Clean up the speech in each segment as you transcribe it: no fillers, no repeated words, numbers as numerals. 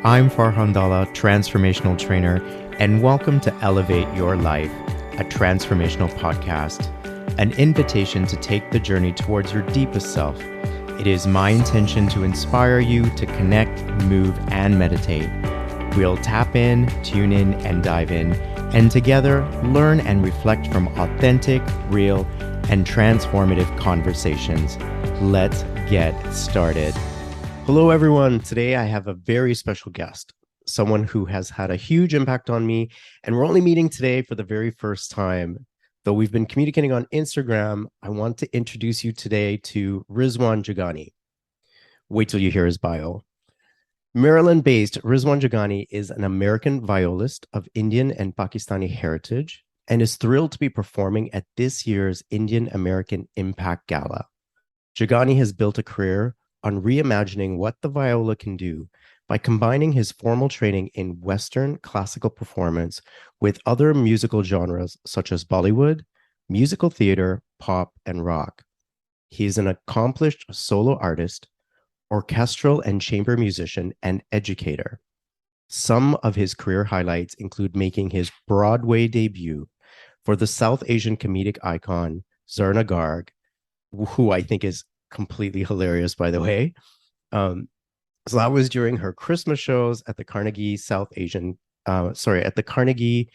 I'm Farhan Dalla, transformational trainer, and welcome to Elevate Your Life, a transformational podcast, an invitation to take the journey towards your deepest self. It is my intention to inspire you to connect, move, and meditate. We'll tap in, tune in, and dive in, and together learn and reflect from authentic, real, and transformative conversations. Let's get started. Hello, everyone. Today, I have a very special guest, someone who has had a huge impact on me, and we're only meeting today for the very first time. Though we've been communicating on Instagram, I want to introduce you today to Rizwan Jagani. Wait till you hear his bio. Maryland-based Rizwan Jagani is an American violist of Indian and Pakistani heritage and is thrilled to be performing at this year's Indian American Impact Gala. Jagani has built a career on reimagining what the viola can do by combining his formal training in Western classical performance with other musical genres such as Bollywood, musical theater, pop, and rock. He is an accomplished solo artist, orchestral and chamber musician, and educator. Some of his career highlights include making his Broadway debut for the South Asian comedic icon Zarna Garg, who I think is completely hilarious, by the way. So that was during her Christmas shows at the Carnegie at the Carnegie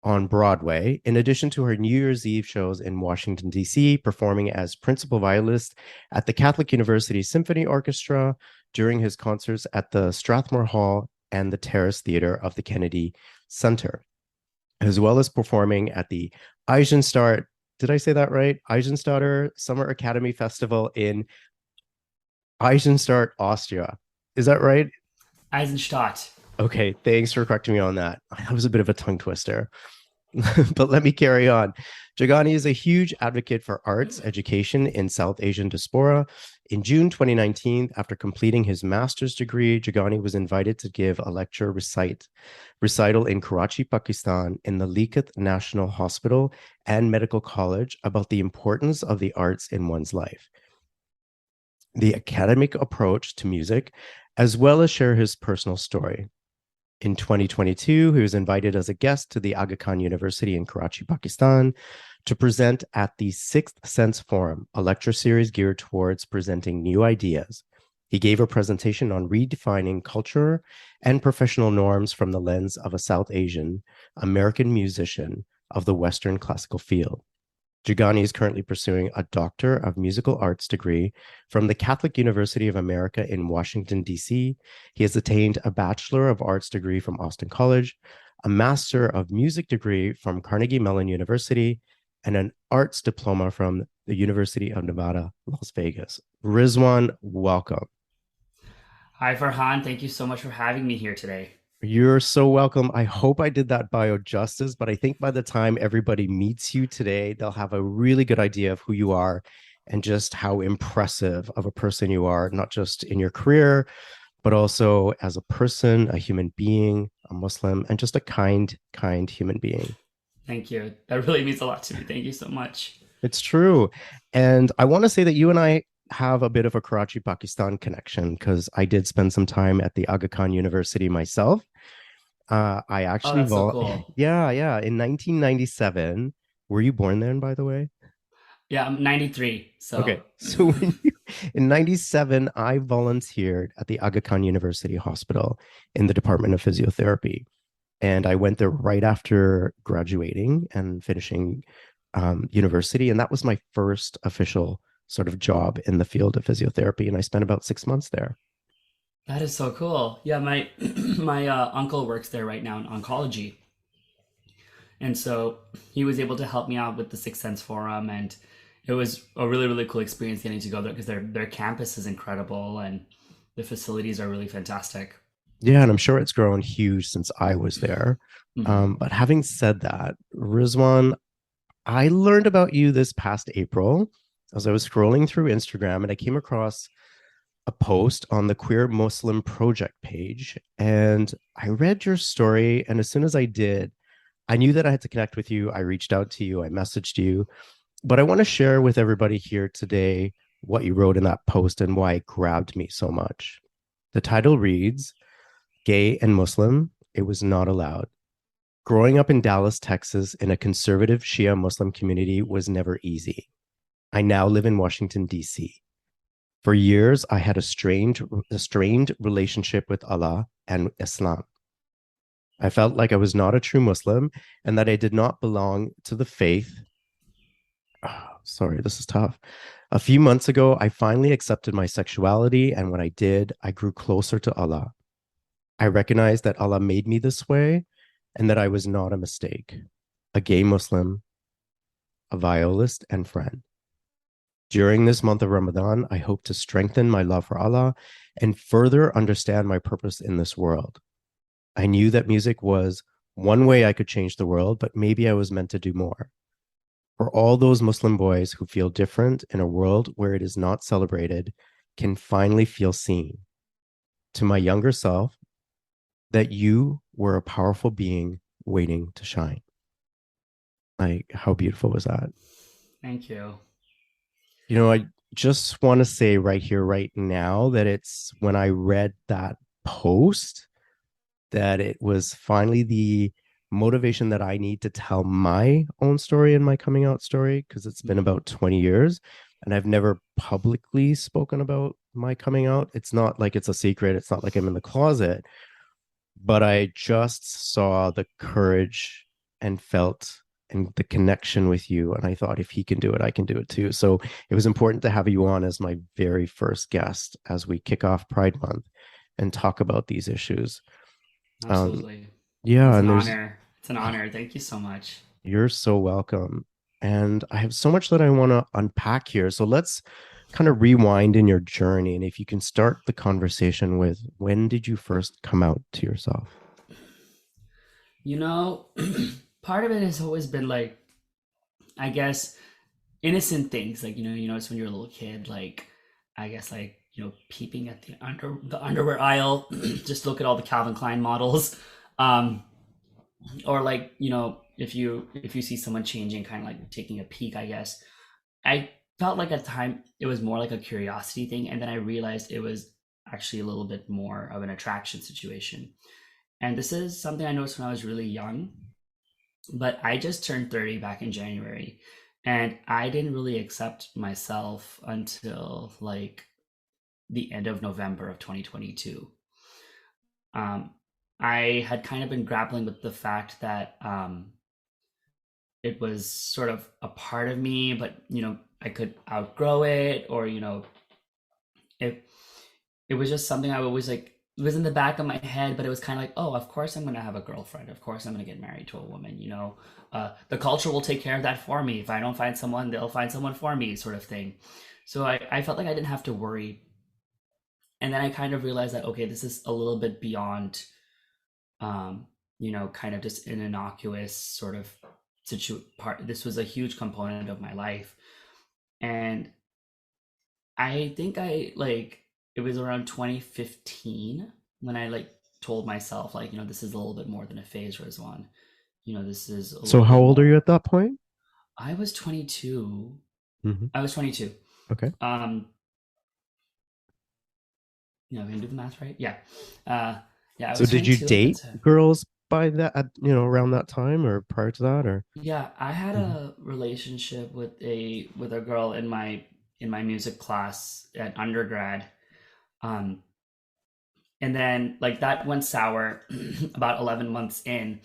on Broadway, in addition to her New Year's Eve shows in Washington, D.C., performing as principal violist at the Catholic University Symphony Orchestra during his concerts at the Strathmore Hall and the Terrace Theater of the Kennedy Center, as well as performing at the Eisenstadt, did I say that right? Eisenstadter Summer Academy Festival in Eisenstadt, Austria. Is that right? Eisenstadt. Okay, thanks for correcting me on that. That was a bit of a tongue twister. But let me carry on. Jagani is a huge advocate for arts education in South Asian diaspora. In June 2019, after completing his master's degree, Jagani was invited to give a lecture recital in Karachi, Pakistan, in the Liaquat National Hospital and Medical College about the importance of the arts in one's life, the academic approach to music, as well as share his personal story. In 2022, he was invited as a guest to the Aga Khan University in Karachi, Pakistan, to present at the Sixth Sense Forum, a lecture series geared towards presenting new ideas. He gave a presentation on redefining culture and professional norms from the lens of a South Asian American musician of the Western classical field. Jagani is currently pursuing a Doctor of Musical Arts degree from the Catholic University of America in Washington, D.C. He has attained a Bachelor of Arts degree from Austin College, a Master of Music degree from Carnegie Mellon University, and an Arts Diploma from the University of Nevada, Las Vegas. Rizwan, welcome. Hi, Farhan. Thank you so much for having me here today. You're so welcome. I hope I did that bio justice, but I think by the time everybody meets you today, they'll have a really good idea of who you are and just how impressive of a person you are, not just in your career, but also as a person, a human being, a Muslim, and just a kind human being. Thank you. That really means a lot to me. Thank you so much. It's true. And I want to say that you and I have a bit of a Karachi, Pakistan connection because I did spend some time at the Aga Khan University myself. I Oh, actually, that's so cool. yeah, in 1997. Were you born then, by the way? Yeah, I'm 93. So, Okay, so in 97, I volunteered at the Aga Khan University Hospital in the Department of Physiotherapy. And I went there right after graduating and finishing university. And that was my first official sort of job in the field of physiotherapy. And I spent about 6 months there. that is so cool. Yeah, my my uncle works there right now in oncology, and so he was able to help me out with the Sixth Sense Forum, and it was a really cool experience getting to go there because their campus is incredible and the facilities are really fantastic. Yeah, and I'm sure it's grown huge since I was there. Hmm. But having said that, Rizwan, I learned about you this past April as I was scrolling through Instagram and I came across a post on the Queer Muslim Project page. And I read your story. And as soon as I did, I knew that I had to connect with you. I reached out to you, I messaged you. But I want to share with everybody here today what you wrote in that post and why it grabbed me so much. The title reads, Gay and Muslim, it was not allowed. Growing up in Dallas, Texas, in a conservative Shia Muslim community was never easy. I now live in Washington, D.C. For years, I had a strained relationship with Allah and Islam. I felt like I was not a true Muslim and that I did not belong to the faith. Oh, sorry, this is tough. A few months ago, I finally accepted my sexuality, and when I did, I grew closer to Allah. I recognized that Allah made me this way and that I was not a mistake. A gay Muslim, a violist, and friend. During this month of Ramadan, I hope to strengthen my love for Allah and further understand my purpose in this world. I knew that music was one way I could change the world, but maybe I was meant to do more. For all those Muslim boys who feel different in a world where it is not celebrated, can finally feel seen. To my younger self, that you were a powerful being waiting to shine. Like, how beautiful was that? Thank you. I just want to say right here, right now, that it's when I read that post that it was finally the motivation that I need to tell my own story and my coming out story, because it's been about 20 years and I've never publicly spoken about my coming out. It's not like it's a secret. It's not like I'm in the closet, but I just saw the courage and felt and the connection with you. And I thought, if he can do it, I can do it too. So it was important to have you on as my very first guest as we kick off Pride Month and talk about these issues. Um, Absolutely. yeah, It's an and there's, honor. It's an honor. Thank you so much. you're so welcome. And I have so much that I want to unpack here. So let's kind of rewind in your journey. And if you can start the conversation with, when did you first come out to yourself? You know, part of it has always been like, I guess, innocent things. Like, you notice when you're a little kid, like, I guess, like, peeping at the underwear aisle, just look at all the Calvin Klein models. Um, or like, if you see someone changing, kind of like taking a peek, I guess. I felt like at the time it was more like a curiosity thing, and then I realized it was actually a little bit more of an attraction situation. And this is something I noticed when I was really young, but I just turned 30 back in January, and I didn't really accept myself until like the end of November of 2022. Um, I had kind of been grappling with the fact that it was sort of a part of me, but I could outgrow it, or it it was just something I always like. It was in the back of my head, but it was kind of like, oh, of course I'm gonna have a girlfriend. Of course I'm gonna get married to a woman. The culture will take care of that for me. If I don't find someone, they'll find someone for me, sort of thing. So I felt like I didn't have to worry. And then I kind of realized that, okay, this is a little bit beyond, kind of just an innocuous sort of part. This was a huge component of my life. And I think it was around 2015 when I like told myself, like, this is a little bit more than a phase, Rizwan. This is a So little how bit old are you more. at that point? I was 22. Mm-hmm. I was 22. Okay. Um, we can do the math right. Yeah. Uh, yeah, I So was did you 22 at the date time. girls by that, around that time or prior to that, or? Yeah, I had Mhm. a relationship with a girl in my music class at undergrad. Um, and then like that went sour about 11 months in,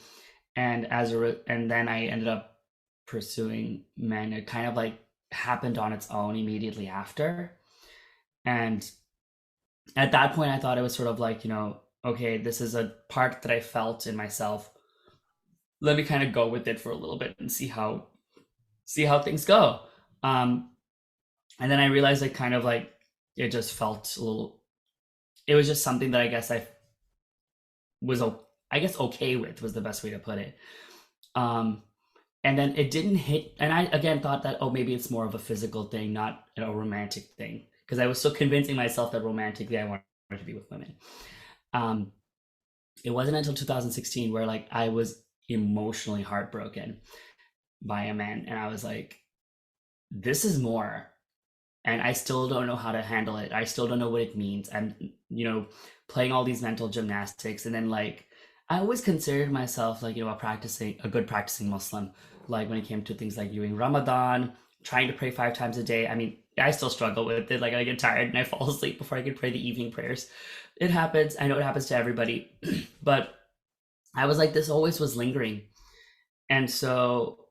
and and then I ended up pursuing men. It kind of like happened on its own immediately after. And at that point I thought it was sort of like, okay, this is a part that I felt in myself. Let me kind of go with it for a little bit and see how things go. Um, and then I realized it kind of like it just felt a little. It was just something that I guess was I guess okay with was the best way to put it. Um, and then it didn't hit, and I again thought that, oh, maybe it's more of a physical thing, not a romantic thing, because I was still convincing myself that romantically I wanted to be with women. Um, it wasn't until 2016 where like I was emotionally heartbroken by a man, and I was like, this is more. and I still don't know how to handle it. I still don't know what it means. And playing all these mental gymnastics, and then like I always considered myself like a good practicing Muslim. Like when it came to things like doing Ramadan, trying to pray 5 times a day. I mean, I still struggle with it. Like I get tired and I fall asleep before I can pray the evening prayers. It happens. I know it happens to everybody, but I was like, this always was lingering. And so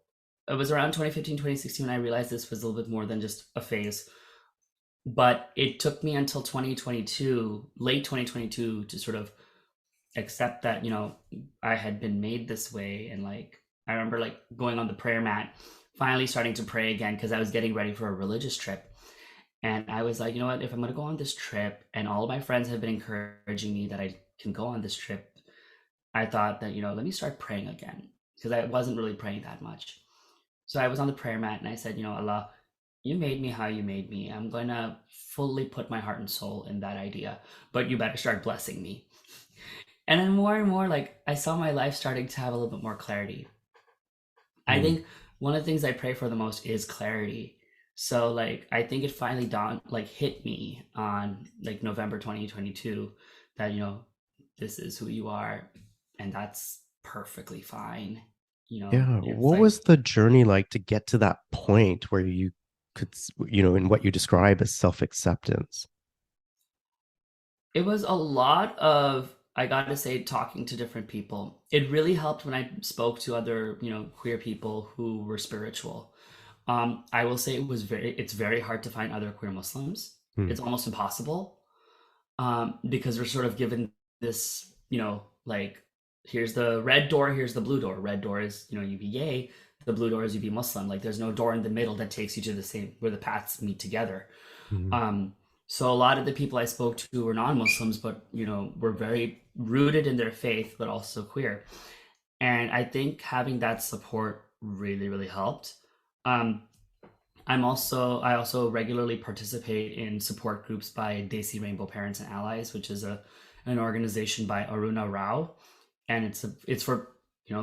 it was around 2015, 2016 when I realized this was a little bit more than just a phase. But it took me until 2022, late 2022, to sort of accept that, I had been made this way. And like, I remember like going on the prayer mat, finally starting to pray again because I was getting ready for a religious trip. And I was like, you know what, if I'm going to go on this trip and all of my friends have been encouraging me that I can go on this trip, I thought that, let me start praying again because I wasn't really praying that much. So I was on the prayer mat and I said, Allah, you made me how you made me. I'm going to fully put my heart and soul in that idea, but you better start blessing me. And then more and more, like I saw my life starting to have a little bit more clarity. I think one of the things I pray for the most is clarity. So like, I think it finally hit me on like November 2022 that, this is who you are and that's perfectly fine. Yeah. It's What like, was the journey like to get to that point where you could, in what you describe as self-acceptance? it was a lot of, I got to say, talking to different people. It really helped when I spoke to other, queer people who were spiritual. I will say it's very hard to find other queer Muslims. Hmm. It's almost impossible, because we're sort of given this, like, here's the red door, here's the blue door. Red door is, you be gay. The blue door is you be Muslim. Like, there's no door in the middle that takes you to the same, where the paths meet together. Hmm. Um, so a lot of the people I spoke to were non-Muslims, but were very rooted in their faith, but also queer. And I think having that support really, really helped. Um, I also regularly participate in support groups by Desi Rainbow Parents and Allies, which is an organization by Aruna Rao, and it's for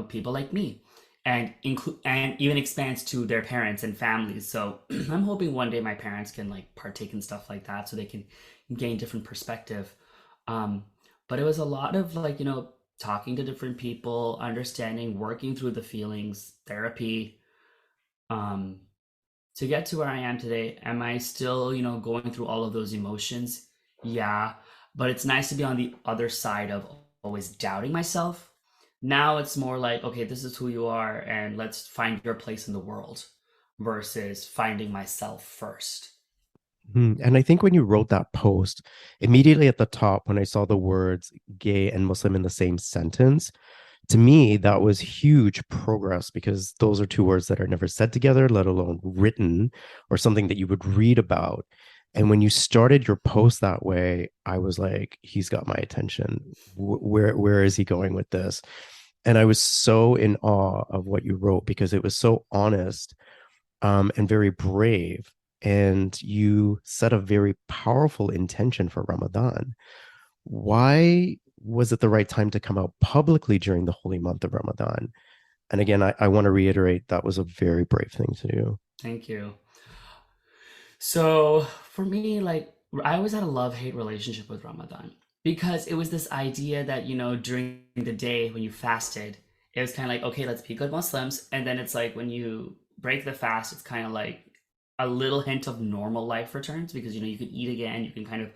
people like me, and even expands to their parents and families. So I'm hoping one day my parents can like partake in stuff like that, so they can gain different perspective. Um, but it was a lot of like talking to different people, understanding, working through the feelings, therapy. Um, to get to where I am today, am I still, going through all of those emotions? Yeah, but it's nice to be on the other side of always doubting myself. Now it's more like, okay, this is who you are, and let's find your place in the world versus finding myself first. And I think when you wrote that post, immediately at the top, when I saw the words gay and Muslim in the same sentence, to me, that was huge progress because those are two words that are never said together, let alone written or something that you would read about. And when you started your post that way, I was like, he's got my attention. Where is he going with this? And I was so in awe of what you wrote because it was so honest, and very brave. And you set a very powerful intention for Ramadan. Why was it the right time to come out publicly during the holy month of Ramadan? And again, I want to reiterate that was a very brave thing to do. Thank you. So for me, like I always had a love-hate relationship with Ramadan because it was this idea that, during the day when you fasted, it was kind of like, okay, let's be good Muslims. And then it's like when you break the fast, it's kind of like a little hint of normal life returns because, you can eat again, you can kind of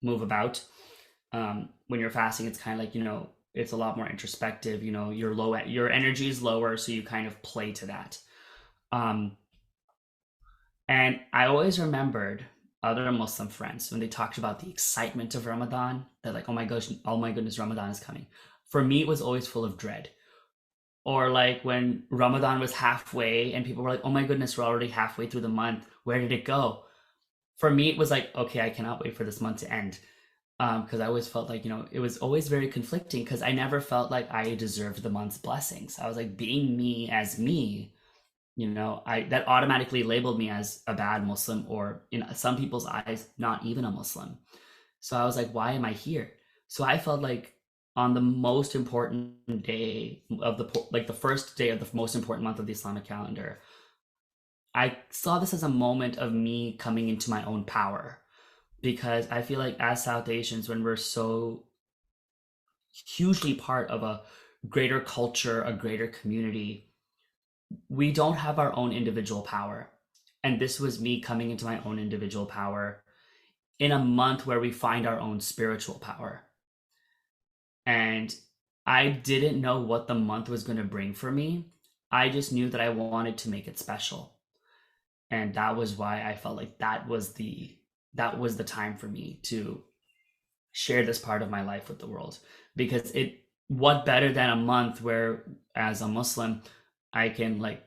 move about. When you're fasting, it's kind of like, it's a lot more introspective, your energy is lower. So you kind of play to that. Um, and I always remembered other Muslim friends when they talked about the excitement of Ramadan, that like, oh my gosh, oh my goodness, Ramadan is coming. For me, it was always full of dread. Or like when Ramadan was halfway and people were like, oh my goodness, we're already halfway through the month. Where did it go? For me, it was like, okay, I cannot wait for this month to end. Because I always felt like, it was always very conflicting because I never felt like I deserved the month's blessings. I was like, being me as me, I that automatically labeled me as a bad Muslim, or in some people's eyes, not even a Muslim. So I was like, why am I here? So I felt like on the most important day of the first day of the most important month of the Islamic calendar, I saw this as a moment of me coming into my own power, because I feel like as South Asians, when we're so hugely part of a greater culture, a greater community, we don't have our own individual power. And this was me coming into my own individual power in a month where we find our own spiritual power. And I didn't know what the month was going to bring for me. I just knew that I wanted to make it special. And that was why I felt like that was the time for me to share this part of my life with the world, because it what better than a month where, as a Muslim, I can like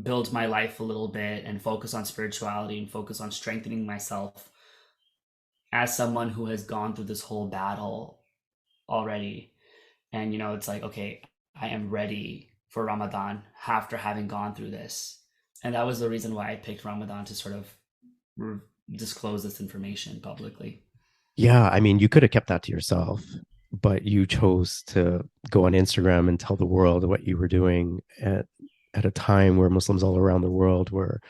build my life a little bit and focus on spirituality and focus on strengthening myself as someone who has gone through this whole battle already. And it's like, okay, I am ready for Ramadan after having gone through this. And that was the reason why I picked Ramadan to sort of disclose this information publicly. Yeah, I mean, you could have kept that to yourself, but you chose to go on Instagram and tell the world what you were doing at a time where Muslims all around the world were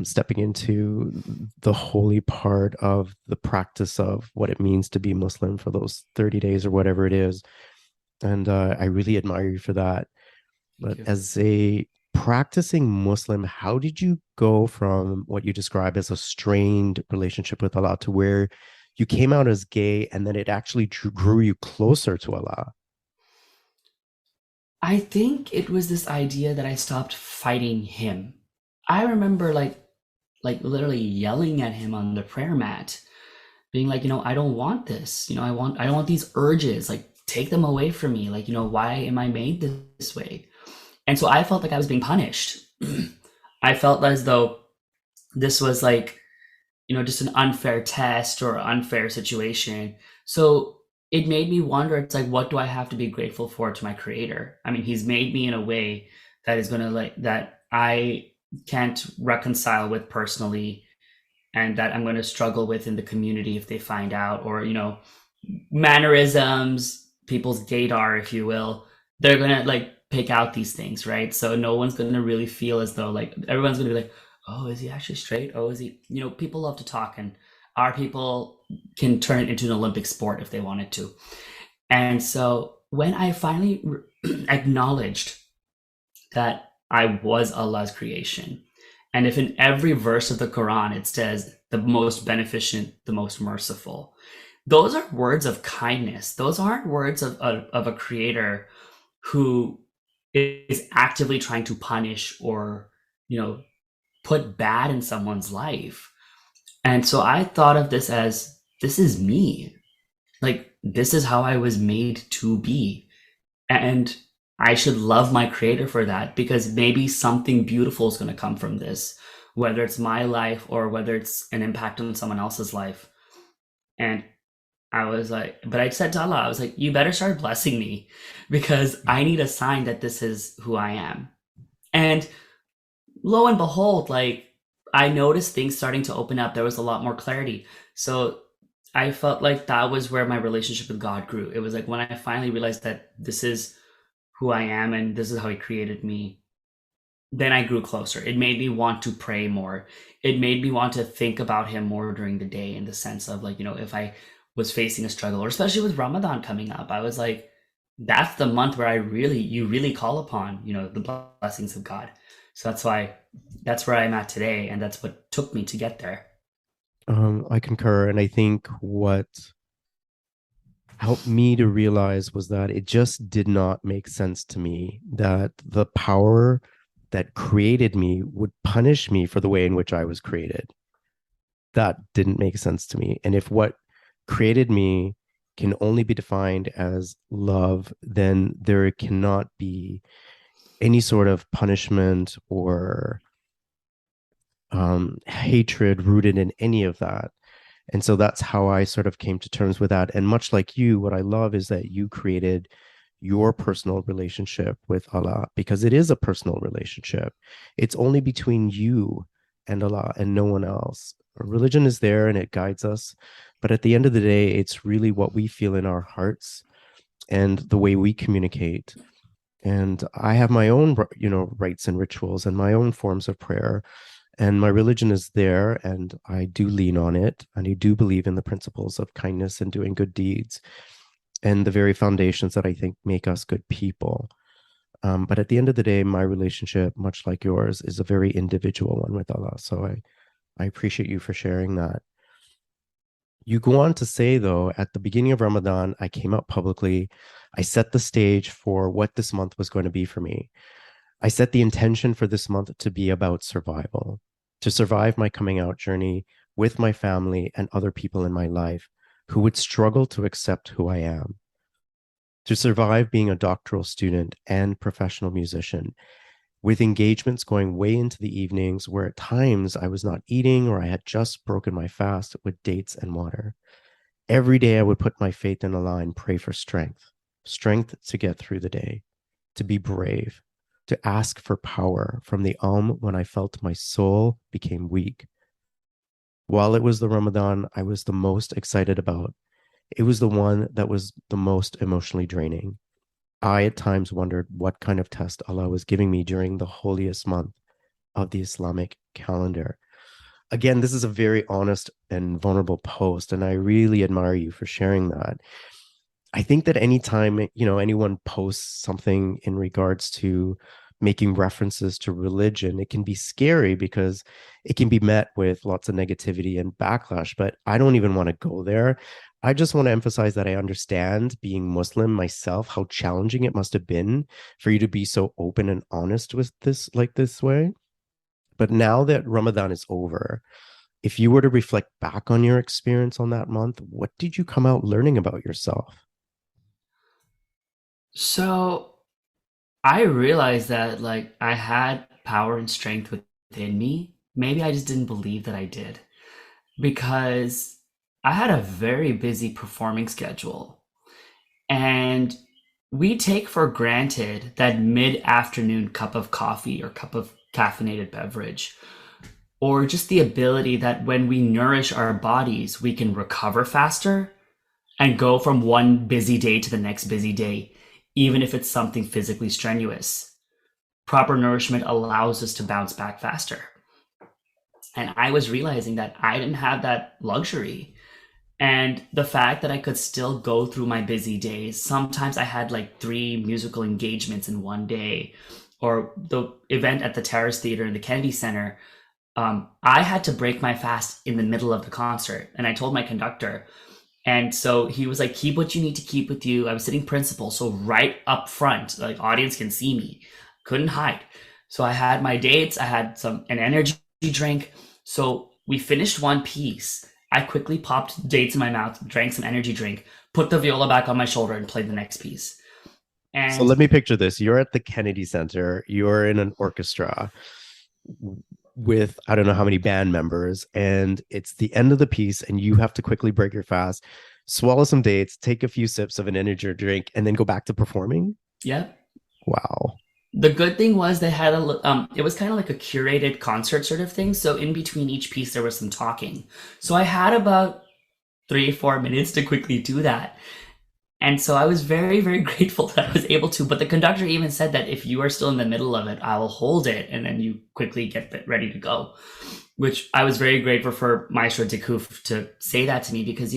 stepping into the holy part of the practice of what it means to be Muslim for those 30 days or whatever it is. And I really admire you for that. Thank But you. as a practicing Muslim, how did you go from what you describe as a strained relationship with Allah to where you came out as gay and then it actually grew you closer to Allah? I think it was this idea that I stopped fighting him. I remember like literally yelling at him on the prayer mat, being like, I don't want this. I don't want these urges. Like, take them away from me. Like, why am I made this way? And so I felt like I was being punished. I felt as though this was like, just an unfair test or unfair situation. So it made me wonder, it's like, what do I have to be grateful for to my creator? I mean, he's made me in a way that is going to like, that I can't reconcile with personally, and that I'm going to struggle with in the community if they find out, or, mannerisms, people's gaydar, if you will. They're going to like pick out these things, right? So no one's going to really feel as though like everyone's going to be like, oh, is he actually straight? Oh, is he? People love to talk, and our people can turn it into an Olympic sport if they wanted to. And so when I finally acknowledged that I was Allah's creation, and if in every verse of the Quran it says the most beneficent, the most merciful, those are words of kindness. Those aren't words of a creator who is actively trying to punish or, put bad in someone's life. And so I thought of this as, this is me. Like, this is how I was made to be. And I should love my creator for that, because maybe something beautiful is going to come from this, whether it's my life or whether it's an impact on someone else's life. And I was like, but I said to Allah, I was like, you better start blessing me, because I need a sign that this is who I am. And lo and behold, like, I noticed things starting to open up. There was a lot more clarity. So I felt like that was where my relationship with God grew. It was like when I finally realized that this is who I am and this is how he created me, then I grew closer. It made me want to pray more. It made me want to think about him more during the day, in the sense of like, if I was facing a struggle, or especially with Ramadan coming up, I was like, that's the month where you really call upon, the blessings of God. So that's where I'm at today. And that's what took me to get there. I concur. And I think what helped me to realize was that it just did not make sense to me that the power that created me would punish me for the way in which I was created. That didn't make sense to me. And if what created me can only be defined as love, then there cannot be any sort of punishment or hatred rooted in any of that. And so that's how I sort of came to terms with that. And much like you, what I love is that you created your personal relationship with Allah, because it is a personal relationship. It's only between you and Allah and no one else. Religion is there and it guides us. But at the end of the day, it's really what we feel in our hearts and the way we communicate. And I have my own, rites and rituals and my own forms of prayer. And my religion is there, and I do lean on it. And I do believe in the principles of kindness and doing good deeds and the very foundations that I think make us good people. But at the end of the day, my relationship, much like yours, is a very individual one with Allah. So I appreciate you for sharing that. You go on to say, though, at the beginning of Ramadan, I came out publicly. I set the stage for what this month was going to be for me. I set the intention for this month to be about survival, to survive my coming out journey with my family and other people in my life who would struggle to accept who I am, to survive being a doctoral student and professional musician, with engagements going way into the evenings where at times I was not eating or I had just broken my fast with dates and water. Every day I would put my faith in Allah and pray for strength, strength to get through the day, to be brave, to ask for power from the when I felt my soul became weak. While it was the Ramadan I was the most excited about, it was the one that was the most emotionally draining. I at times wondered what kind of test Allah was giving me during the holiest month of the Islamic calendar. Again, this is a very honest and vulnerable post, and I really admire you for sharing that. I think that anytime, anyone posts something in regards to making references to religion, it can be scary because it can be met with lots of negativity and backlash, but I don't even want to go there. I just want to emphasize that I understand being Muslim myself, how challenging it must have been for you to be so open and honest with this, like this way. But now that Ramadan is over, if you were to reflect back on your experience on that month, what did you come out learning about yourself? So I realized that like I had power and strength within me. Maybe I just didn't believe that I did because I had a very busy performing schedule. And we take for granted that mid-afternoon cup of coffee or cup of caffeinated beverage, or just the ability that when we nourish our bodies, we can recover faster and go from one busy day to the next busy day, even if it's something physically strenuous. Proper nourishment allows us to bounce back faster. And I was realizing that I didn't have that luxury. And the fact that I could still go through my busy days, sometimes I had like 3 musical engagements in one day, or the event at the Terrace Theater in the Kennedy Center. I had to break my fast in the middle of the concert. And I told my conductor, and so he was like, keep what you need to keep with you. I was sitting principal, so right up front, like audience can see me. Couldn't hide. So I had my dates, I had an energy drink. So we finished one piece. I quickly popped dates in my mouth, drank some energy drink, put the viola back on my shoulder, and played the next piece. So And let me picture this. You're at the Kennedy Center, you're in an orchestra with I don't know how many band members, and it's the end of the piece, and you have to quickly break your fast, swallow some dates, take a few sips of an energy drink, and then go back to performing. yeah, Wow. the good thing was they had it was kind of like a curated concert sort of thing. So in between each piece, there was some talking. So I had about 3 4 minutes to quickly do that. And so I was very, very grateful that I was able to. But the conductor even said that if you are still in the middle of it, I will hold it and then you quickly get ready to go. Which I was very grateful for Maestro Dekuf to say that to me because,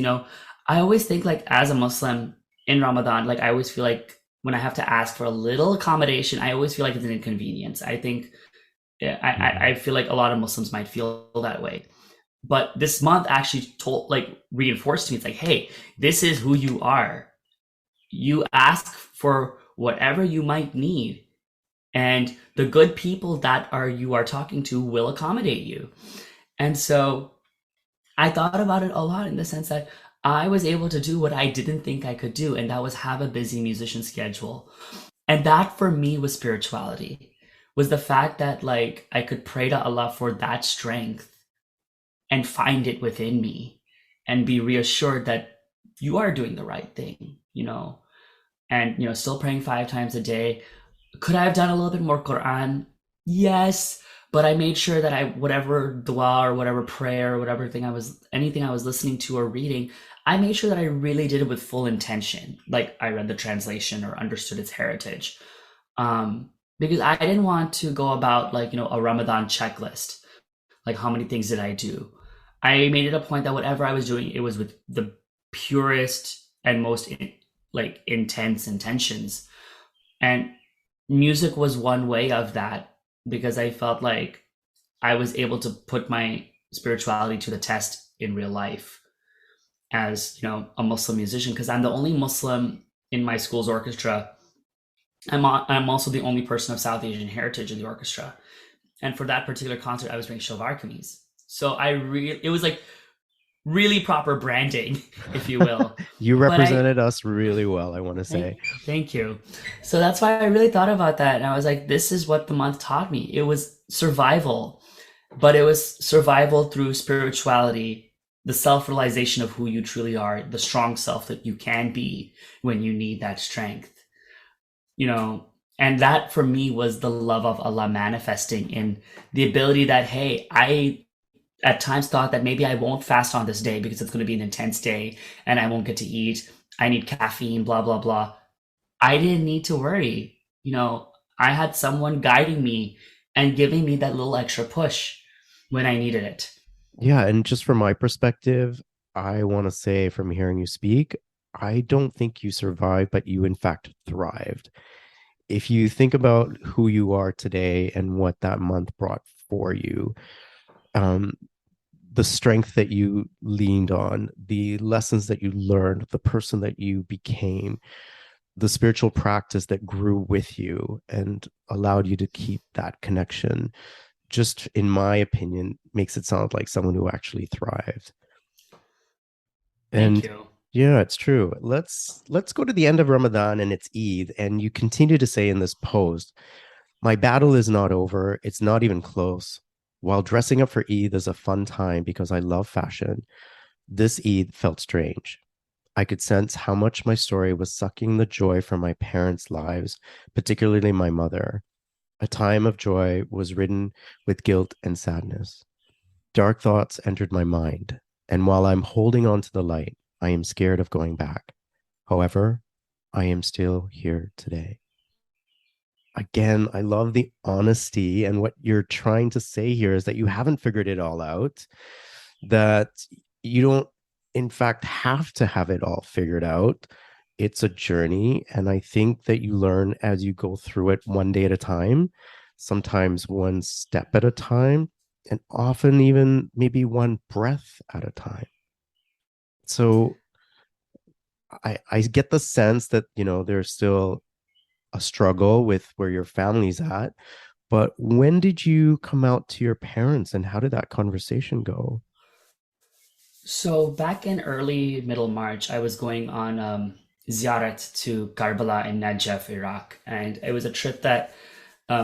I always think like as a Muslim in Ramadan, like I always feel like when I have to ask for a little accommodation, I always feel like it's an inconvenience. I think, yeah, I feel like a lot of Muslims might feel that way. But this month actually reinforced to me, it's like, hey, this is who you are. You ask for whatever you might need, and the good people that you are talking to will accommodate you. And so I thought about it a lot in the sense that I was able to do what I didn't think I could do, and that was have a busy musician schedule. And that for me was spirituality, was the fact that like I could pray to Allah for that strength and find it within me and be reassured that you are doing the right thing, and still praying 5 times a day. Could I have done a little bit more Quran? Yes, but I made sure that whatever dua or whatever prayer or whatever anything I was listening to or reading, I made sure that I really did it with full intention. Like I read the translation or understood its heritage. Because I didn't want to go about like, a Ramadan checklist. Like, how many things did I do? I made it a point that whatever I was doing, it was with the purest and most like intense intentions. And music was one way of that, because I felt like I was able to put my spirituality to the test in real life as, a Muslim musician, because I'm the only Muslim in my school's orchestra. I'm also the only person of South Asian heritage in the orchestra. And for that particular concert, I was wearing shalwar kameez. So it was like really proper branding, if you will. You But represented us really well, I want to say. thank you. So that's why I really thought about that. And I was like, this is what the month taught me. It was survival, but it was survival through spirituality, the self-realization of who you truly are, the strong self that you can be when you need that strength, and that for me was the love of Allah manifesting in the ability that, hey, I at times thought that maybe I won't fast on this day because it's going to be an intense day and I won't get to eat. I need caffeine, blah, blah, blah. I didn't need to worry. I had someone guiding me and giving me that little extra push when I needed it. Yeah, and just from my perspective, I want to say from hearing you speak, I don't think you survived, but you in fact thrived. If you think about who you are today and what that month brought for you, um, the strength that you leaned on, the lessons that you learned, the person that you became, the spiritual practice that grew with you and allowed you to keep that connection, just in my opinion, makes it sound like someone who actually thrived. Thank And you. yeah, it's true. Let's go to the end of Ramadan and it's Eid, and you continue to say in this post, my battle is not over. It's not even close. While dressing up for Eid is a fun time because I love fashion, this Eid felt strange. I could sense how much my story was sucking the joy from my parents' lives, particularly my mother. A time of joy was ridden with guilt and sadness. Dark thoughts entered my mind, and while I'm holding on to the light, I am scared of going back. However, I am still here today. Again, I love the honesty, and what you're trying to say here is that you haven't figured it all out, that you don't, in fact, have to have it all figured out. It's a journey, and I think that you learn as you go through it one day at a time, sometimes one step at a time, and often even maybe one breath at a time. So I get the sense that, there's still a struggle with where your family's at. But when did you come out to your parents and how did that conversation go? So back in early middle March, I was going on ziyarat to Karbala in Najaf, Iraq, and it was a trip that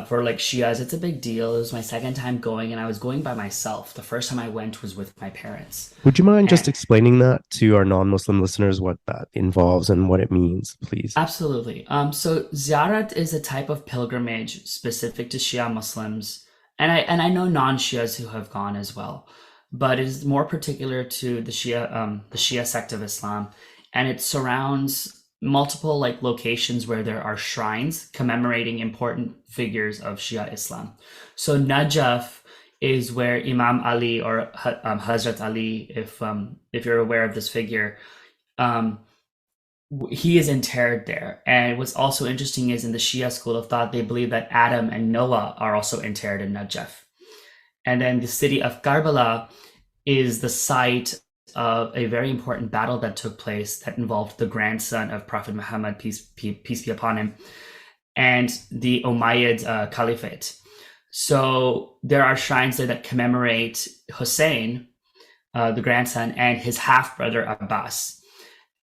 for like Shias, it's a big deal. It was my second time going, and I was going by myself. The first time I went was with my parents. Would you mind just And explaining that to our non-Muslim listeners, what that involves and what it means, please? absolutely. So ziyarat is a type of pilgrimage specific to Shia Muslims, and I know non-Shias who have gone as well, but it is more particular to the Shia sect of Islam, and it surrounds multiple like locations where there are shrines commemorating important figures of Shia Islam. So Najaf is where Imam Ali or Hazrat Ali, if you're aware of this figure, um, he is interred there. And what's also interesting is in the Shia school of thought, they believe that Adam and Noah are also interred in Najaf. And then the city of Karbala is the site of a very important battle that took place that involved the grandson of Prophet Muhammad, peace be upon him, and the Umayyad Caliphate. So there are shrines there that commemorate Hussein, the grandson, and his half brother Abbas.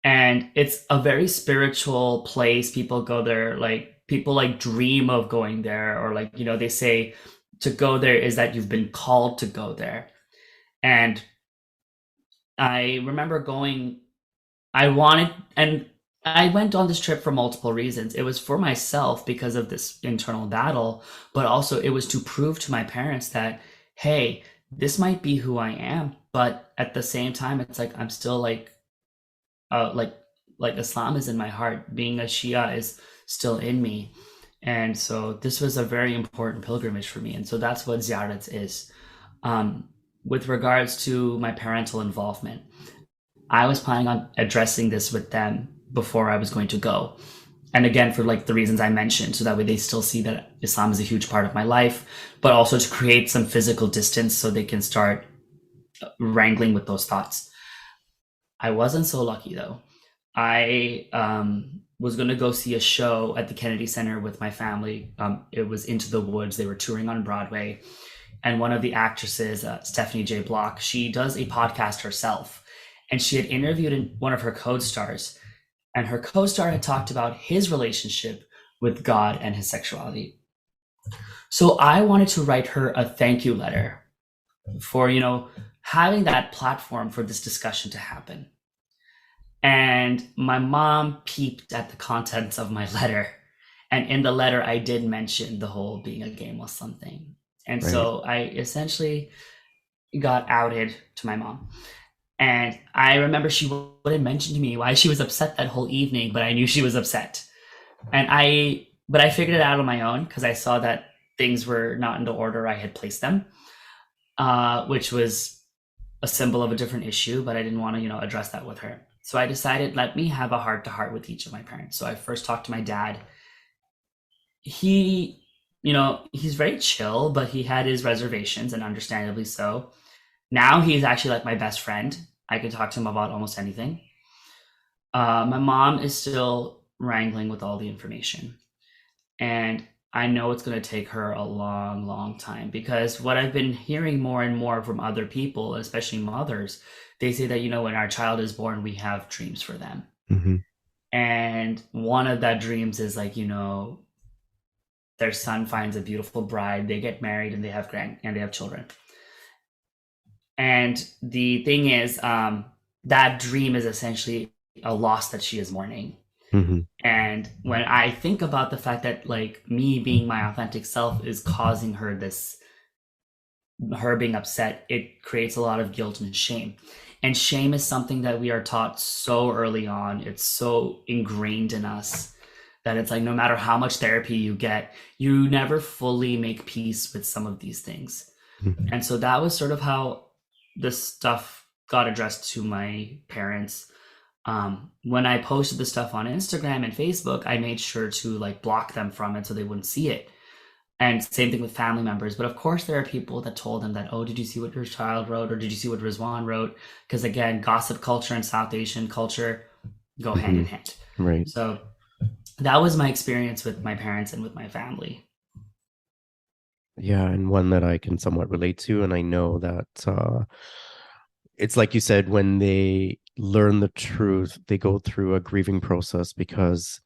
And it's a very spiritual place. People go there, like people like dream of going there, or like, they say to go there is that you've been called to go there. And I remember going, and I went on this trip for multiple reasons. It was for myself because of this internal battle, but also it was to prove to my parents that, hey, this might be who I am, but at the same time, it's like I'm still like Islam is in my heart. Being a Shia is still in me, And so this was a very important pilgrimage for me. And so that's what ziyarat is. Um, with regards to my parental involvement, I was planning on addressing this with them before I was going to go. And again, for like the reasons I mentioned, so that way they still see that Islam is a huge part of my life, but also to create some physical distance so they can start wrangling with those thoughts. I wasn't so lucky though. I was going to go see a show at the Kennedy Center with my family. It was Into the Woods. They were touring on Broadway. And one of the actresses, Stephanie J. Block, she does a podcast herself. And she had interviewed one of her co-stars. And her co-star had talked about his relationship with God and his sexuality. So I wanted to write her a thank you letter for, having that platform for this discussion to happen. And my mom peeped at the contents of my letter. And in the letter, I did mention the whole being a gay Muslim thing. And Right. so I essentially got outed to my mom. And I remember she wouldn't mention to me why she was upset that whole evening, but I knew she was upset. But I figured it out on my own because I saw that things were not in the order I had placed them, which was a symbol of a different issue, but I didn't want to, address that with her. So I decided, let me have a heart to heart with each of my parents. So I first talked to my dad. He, he's very chill, but he had his reservations, and understandably so. Now he's actually like my best friend. I can talk to him about almost anything. My mom is still wrangling with all the information. And I know it's going to take her a long, long time, because what I've been hearing more and more from other people, especially mothers, they say that, when our child is born, we have dreams for them. Mm-hmm. And one of that dreams is like, their son finds a beautiful bride, they get married, and they have children. And the thing is, that dream is essentially a loss that she is mourning. Mm-hmm. And when I think about the fact that like me being my authentic self is causing her being upset, it creates a lot of guilt and shame. And shame is something that we are taught so early on. It's so ingrained in us that it's like, no matter how much therapy you get, you never fully make peace with some of these things. Mm-hmm. And so that was sort of how this stuff got addressed to my parents. When I posted the stuff on Instagram and Facebook, I made sure to like block them from it so they wouldn't see it. And same thing with family members. But of course, there are people that told them that, oh, did you see what your child wrote? Or did you see what Rizwan wrote? Because again, gossip culture and South Asian culture go hand in hand. Right. So that was my experience with my parents and with my family. Yeah, and one that I can somewhat relate to. And I know that it's like you said, when they learn the truth, they go through a grieving process because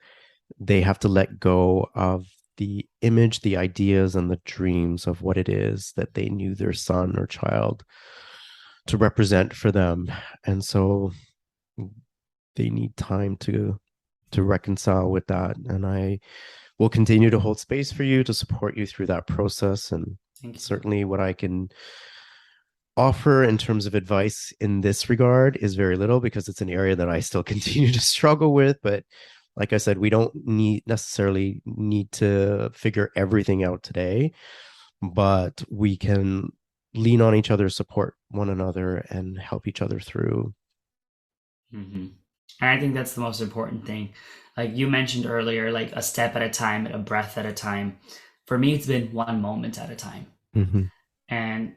they have to let go of the image, the ideas, and the dreams of what it is that they knew their son or child to represent for them. And so they need time to reconcile with that. And I will continue to hold space for you to support you through that process. And certainly what I can offer in terms of advice in this regard is very little, because it's an area that I still continue to struggle with. But like I said, we don't necessarily need to figure everything out today, but we can lean on each other, support one another, and help each other through. Mm-hmm. And I think that's the most important thing. Like you mentioned earlier, like a step at a time, a breath at a time. For me, it's been one moment at a time. Mm-hmm. And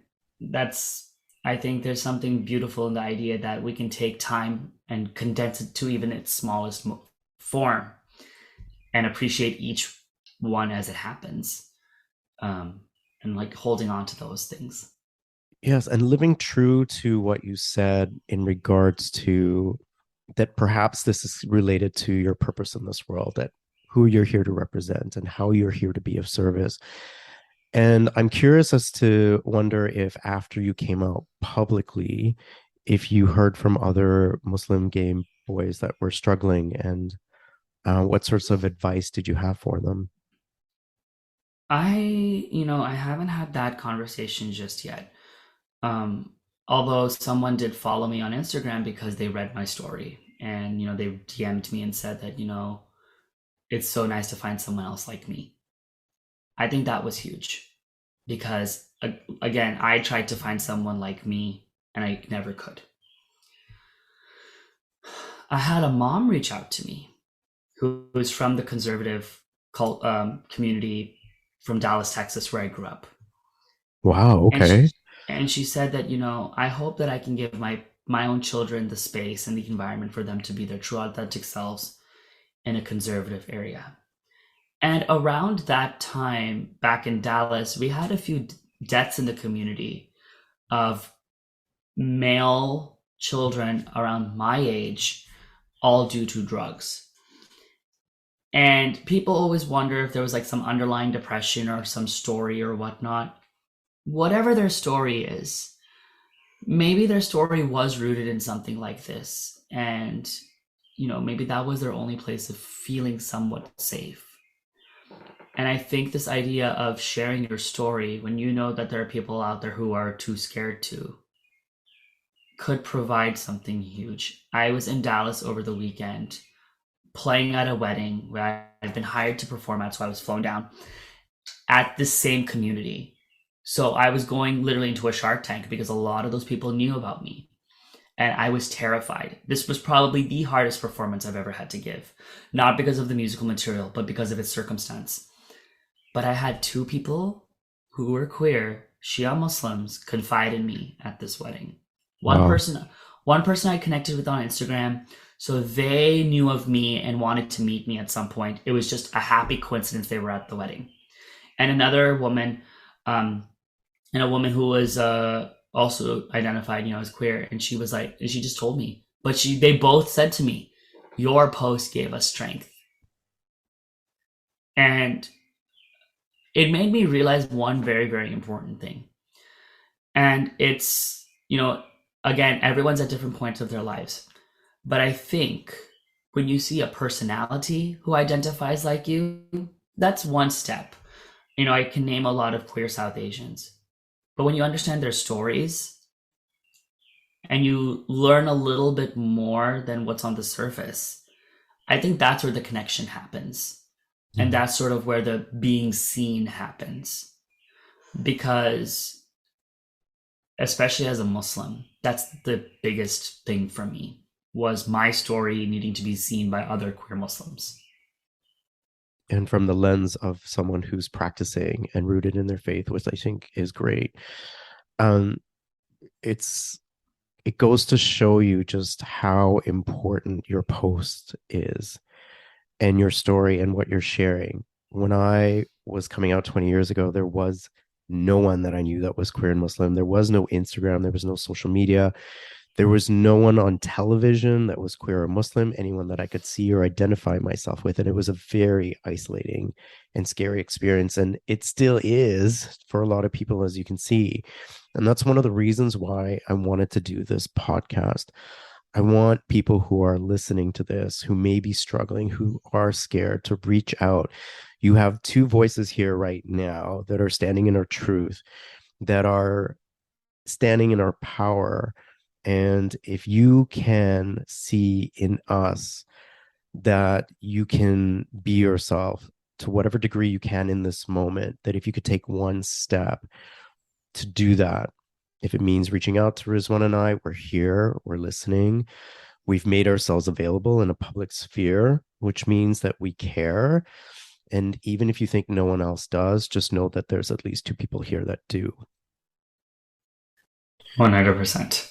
I think there's something beautiful in the idea that we can take time and condense it to even its smallest form and appreciate each one as it happens. And like holding on to those things. Yes, and living true to what you said in regards to that, perhaps this is related to your purpose in this world, that who you're here to represent and how you're here to be of service. And I'm curious as to wonder if after you came out publicly, if you heard from other Muslim gay boys that were struggling, and what sorts of advice did you have for them? I haven't had that conversation just yet. Although someone did follow me on Instagram because they read my story, and they DM'd me and said that it's so nice to find someone else like me. I think that was huge because, again, I tried to find someone like me and I never could. I had a mom reach out to me who was from the conservative community from Dallas, Texas, where I grew up. Wow. And she, Okay. and she said that, I hope that I can give my own children the space and the environment for them to be their true authentic selves in a conservative area. And around that time, back in Dallas, we had a few deaths in the community of male children around my age, all due to drugs. And people always wonder if there was like some underlying depression or some story or whatnot. Whatever their story is, maybe their story was rooted in something like this. And, maybe that was their only place of feeling somewhat safe. And I think this idea of sharing your story when you know that there are people out there who are too scared to could provide something huge. I was in Dallas over the weekend playing at a wedding where I've been hired to perform at, so I was flown down at the same community. So I was going literally into a Shark Tank because a lot of those people knew about me. And I was terrified. This was probably the hardest performance I've ever had to give. Not because of the musical material, but because of its circumstance. But I had two people who were queer, Shia Muslims, confide in me at this wedding. One Wow. person I connected with on Instagram, so they knew of me and wanted to meet me at some point. It was just a happy coincidence they were at the wedding. And another woman, and a woman who was also identified, as queer, and she was like, and she just told me, but they both said to me, "Your post gave us strength," and it made me realize one very, very important thing. And it's, again, everyone's at different points of their lives. But I think when you see a personality who identifies like you, that's one step. I can name a lot of queer South Asians. But when you understand their stories and you learn a little bit more than what's on the surface, I think that's where the connection happens. And that's sort of where the being seen happens. Because, especially as a Muslim, that's the biggest thing for me, was my story needing to be seen by other queer Muslims. And from the lens of someone who's practicing and rooted in their faith, which I think is great. Um, it's it goes to show you just how important your post is and your story and what you're sharing. When I was coming out 20 years ago, there was no one that I knew that was queer and Muslim. There was no Instagram, there was no social media. There was no one on television that was queer or Muslim, anyone that I could see or identify myself with. And it was a very isolating and scary experience. And it still is for a lot of people, as you can see. And that's one of the reasons why I wanted to do this podcast. I want people who are listening to this, who may be struggling, who are scared, to reach out. You have two voices here right now that are standing in our truth, that are standing in our power. And if you can see in us that you can be yourself to whatever degree you can in this moment, that if you could take one step to do that, if it means reaching out to Rizwan and I, we're here, we're listening. We've made ourselves available in a public sphere, which means that we care. And even if you think no one else does, just know that there's at least two people here that do. 100%.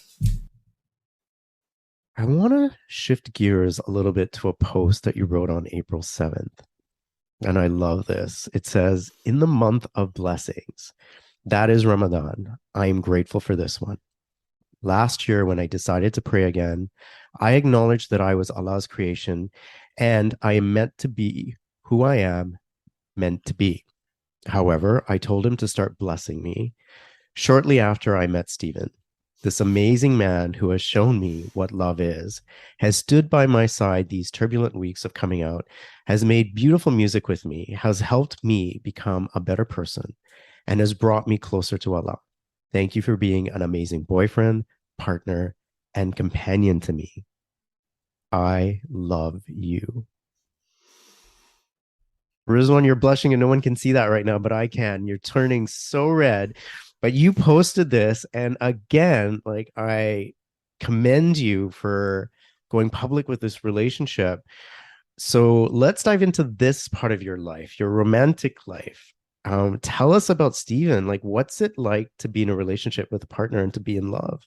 I want to shift gears a little bit to a post that you wrote on April 7th. And I love this. It says, "In the month of blessings, that is Ramadan, I am grateful for this one. Last year, when I decided to pray again, I acknowledged that I was Allah's creation and I am meant to be who I am meant to be. However, I told him to start blessing me. Shortly after, I met Stephen. This amazing man who has shown me what love is, has stood by my side these turbulent weeks of coming out, has made beautiful music with me, has helped me become a better person, and has brought me closer to Allah. Thank you for being an amazing boyfriend, partner, and companion to me. I love you." Rizwan, you're blushing and no one can see that right now, but I can. You're turning so red. But you posted this, and again, like I commend you for going public with this relationship. So let's dive into this part of your life, your romantic life. Tell us about Steven. Like, what's it like to be in a relationship with a partner and to be in love?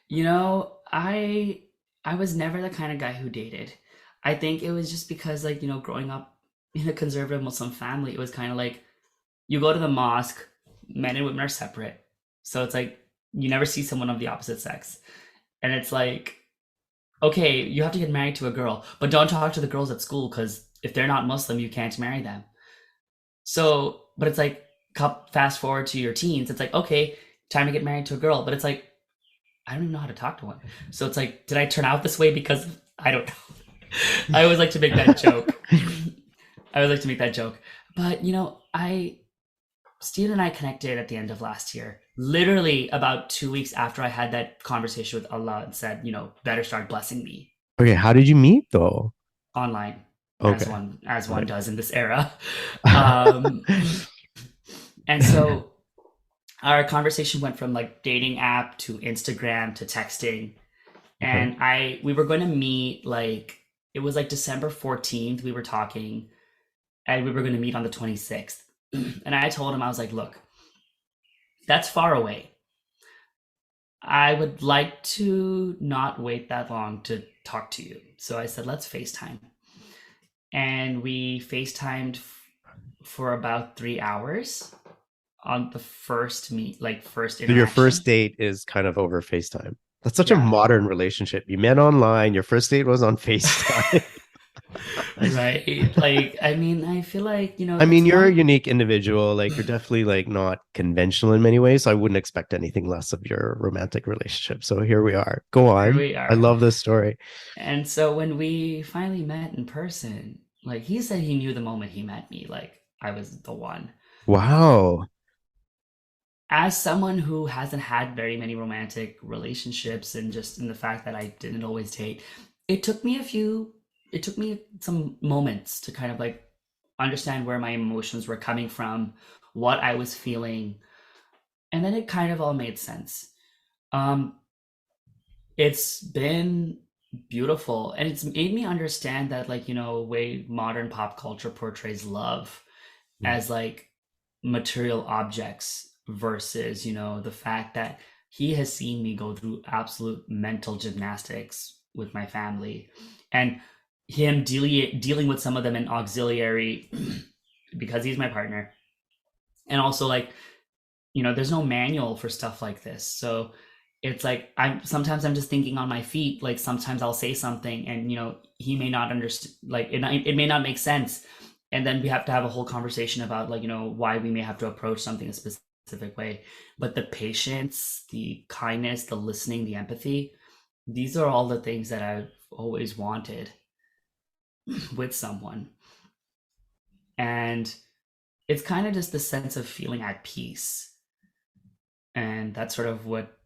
You know, I was never the kind of guy who dated. I think it was just because like, growing up in a conservative Muslim family, it was kind of like you go to the mosque, men and women are separate. So it's like you never see someone of the opposite sex. And it's like, okay, you have to get married to a girl, but don't talk to the girls at school because if they're not Muslim, you can't marry them. So, but it's like fast forward to your teens, it's like, okay, time to get married to a girl, but it's like I don't even know how to talk to one. So it's like, did I turn out this way because I don't know. I always like to make that joke. I always like to make that joke. But I Steve and I connected at the end of last year. Literally about 2 weeks after I had that conversation with Allah and said, better start blessing me Okay, how did you meet though? online, as Okay. one Right. does in this era. Um, and so our conversation went from like dating app to Instagram to texting, Okay. and I we were going to meet like it was like December 14th we were talking, and we were going to meet on the 26th. And I told him, I was like, look, that's far away. I would like to not wait that long to talk to you. So I said, let's FaceTime. And we FaceTimed for about 3 hours on the first meet, like first So your first interaction. date is kind of over FaceTime. That's such a Yeah. modern relationship. You met online, your first date was on FaceTime. Right. Like, I mean, I feel like, I it's mean, you're a one. unique individual. Like you're definitely like not conventional in many ways. So I wouldn't expect anything less of your romantic relationship. So here we are. Go Here on. we I are. love this story. And so when we finally met in person, like he said he knew the moment he met me, like I was the one. Wow. As someone who hasn't had very many romantic relationships, and just in the fact that I didn't always date, it took me a few it took me some moments to kind of like understand where my emotions were coming from, what I was feeling, and then it kind of all made sense. Um it's been beautiful, and it's made me understand that like, way modern pop culture portrays love as like material objects versus the fact that he has seen me go through absolute mental gymnastics with my family, and him dealing with some of them in auxiliary because he's my partner. And also like, there's no manual for stuff like this. So it's like I'm just thinking on my feet. Like sometimes I'll say something and he may not understand, like it may not make sense. And then we have to have a whole conversation about like, why we may have to approach something a specific way. But the patience, the kindness, the listening, the empathy, these are all the things that I've always wanted with someone. And it's kind of just the sense of feeling at peace. And that's sort of what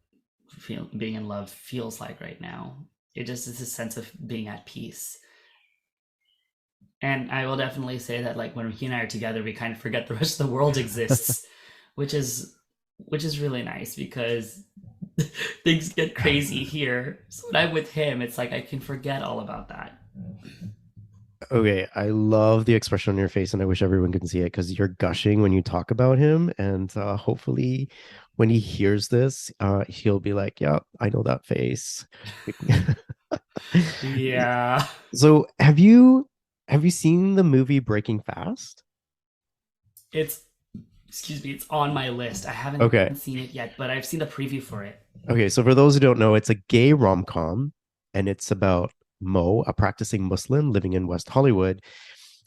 being in love feels like right now. It just is a sense of being at peace. And I will definitely say that like when he and I are together, we kind of forget the rest of the world exists, which is really nice because things get crazy here. So when I'm with him, it's like I can forget all about that. Okay, I love the expression on your face, and I wish everyone could see it because you're gushing when you talk about him. And hopefully, when he hears this, he'll be like, "Yeah, I know that face." Yeah. So, have you seen the movie Breaking Fast? It's excuse me, it's on my list. I haven't Okay, seen it yet, but I've seen the preview for it. okay. So, for those who don't know, it's a gay rom com, and it's about Mo, a practicing Muslim living in West Hollywood,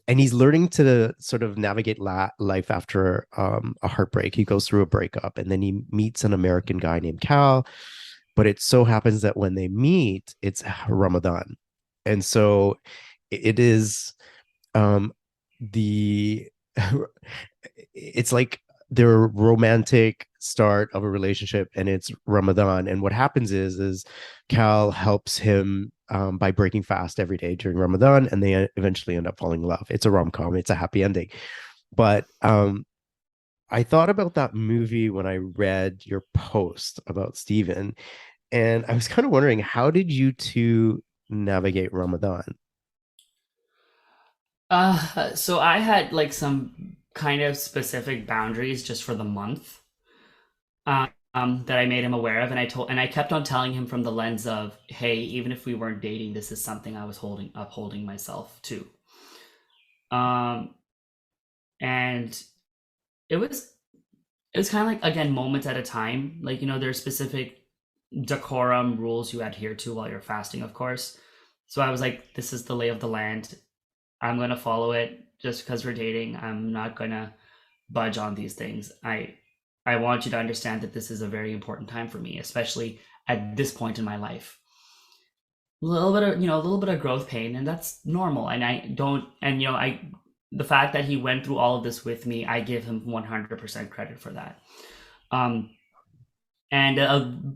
and he's learning to sort of navigate life after a heartbreak. He goes through a breakup, and then he meets an American guy named Cal. But it so happens that when they meet, it's Ramadan, and so it is the it's like their romantic start of a relationship, and it's Ramadan. And what happens is Cal helps him by breaking fast every day during Ramadan, and they eventually end up falling in love. It's a rom-com, it's a happy ending. But I thought about that movie when I read your post about Steven, and I was kind of wondering, how did you two navigate Ramadan? So I had like some kind of specific boundaries just for the month, that I made him aware of, and I kept on telling him from the lens of, hey, even if we weren't dating, this is something I was upholding myself to. Um, and it was it was kind of like, again, moments at a time. Like, there's specific decorum rules you adhere to while you're fasting, of course. So I was like, this is the lay of the land. I'm gonna follow it just because we're dating. I'm not gonna budge on these things. I want you to understand that this is a very important time for me, especially at this point in my life. A little bit of growth pain, and that's normal. And I don't, and I the fact that he went through all of this with me, I give him 100% credit for that. Um, and